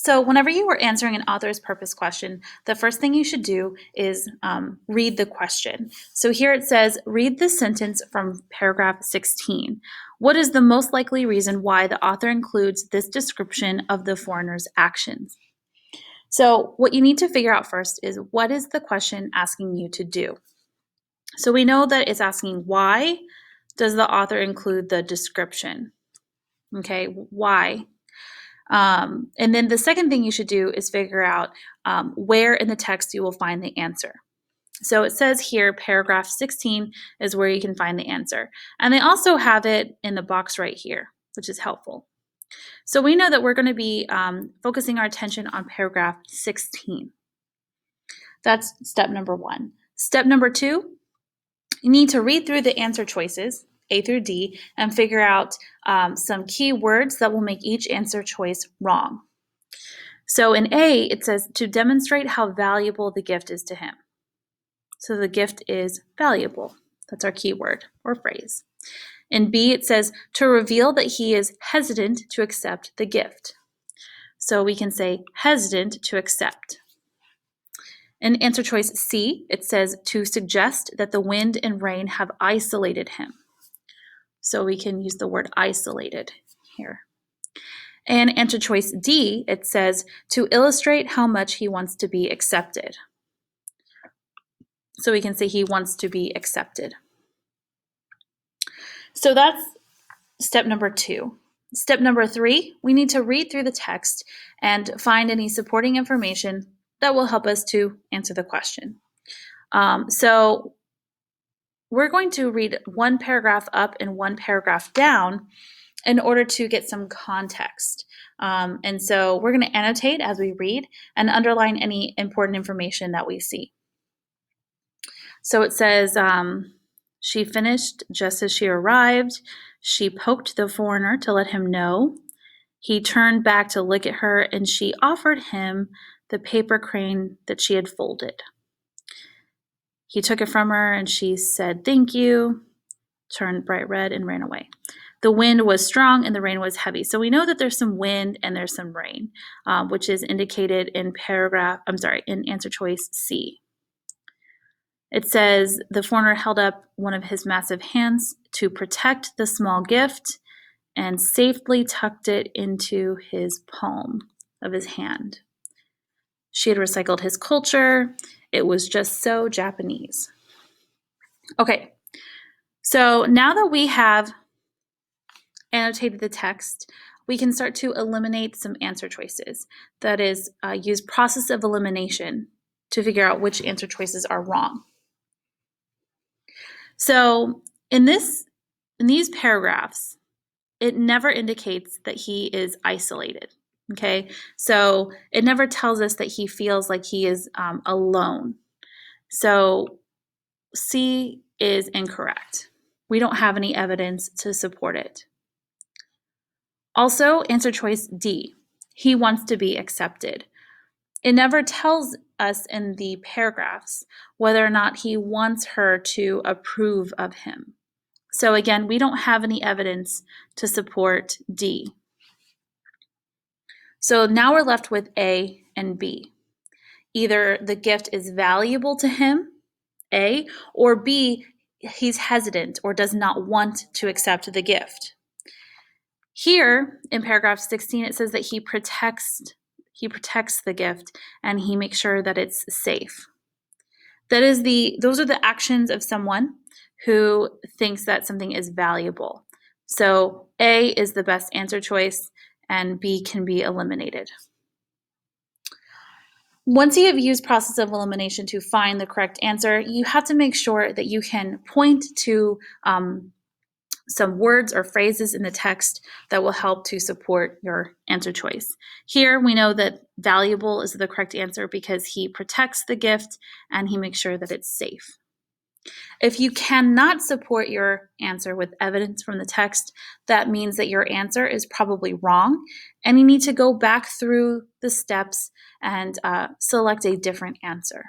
So whenever you are answering an author's purpose question, the first thing you should do is read the question. So here it says, read the sentence from paragraph 16. What is the most likely reason why the author includes this description of the foreigner's actions? So what you need to figure out first is, what is the question asking you to do? So we know that it's asking, why does the author include the description? Okay, why? And then the second thing you should do is figure out where in the text you will find the answer. So it says here, paragraph 16 is where you can find the answer. And they also have it in the box right here, which is helpful. So we know that we're going to be focusing our attention on paragraph 16. That's step number 1. Step number 2, you need to read through the answer choices, A through D, and figure out some key words that will make each answer choice wrong. So in A, it says to demonstrate how valuable the gift is to him. So the gift is valuable. That's our key word or phrase. In B, it says to reveal that he is hesitant to accept the gift. So we can say hesitant to accept. In answer choice C, it says to suggest that the wind and rain have isolated him. So we can use the word isolated here. And answer choice D, it says to illustrate how much he wants to be accepted. So we can say he wants to be accepted. So that's step number 2. Step number 3, we need to read through the text and find any supporting information that will help us to answer the question. So we're going to read one paragraph up and one paragraph down in order to get some context. And so we're going to annotate as we read and underline any important information that we see. So it says, she finished just as she arrived. She poked the foreigner to let him know. He turned back to look at her, and she offered him the paper crane that she had folded. He took it from her, and she said, "Thank you," turned bright red, and ran away. The wind was strong and the rain was heavy. So we know that there's some wind and there's some rain, which is indicated in in answer choice C. It says the foreigner held up one of his massive hands to protect the small gift and safely tucked it into his palm of his hand. She had recycled his culture. It was just so Japanese. Okay, so now that we have annotated the text, we can start to eliminate some answer choices. That is, use process of elimination to figure out which answer choices are wrong. So in these paragraphs, it never indicates that he is isolated. Okay, so it never tells us that he feels like he is alone. So C is incorrect. We don't have any evidence to support it. Also, answer choice D, he wants to be accepted. It never tells us in the paragraphs whether or not he wants her to approve of him. So again, we don't have any evidence to support D. So now we're left with A and B. Either the gift is valuable to him, A, or B, he's hesitant or does not want to accept the gift. Here in paragraph 16, it says that he protects the gift and he makes sure that it's safe. Those are the actions of someone who thinks that something is valuable. So A is the best answer choice and B can be eliminated. Once you have used process of elimination to find the correct answer, you have to make sure that you can point to some words or phrases in the text that will help to support your answer choice. Here we know that valuable is the correct answer because he protects the gift and he makes sure that it's safe. If you cannot support your answer with evidence from the text, that means that your answer is probably wrong and you need to go back through the steps and select a different answer.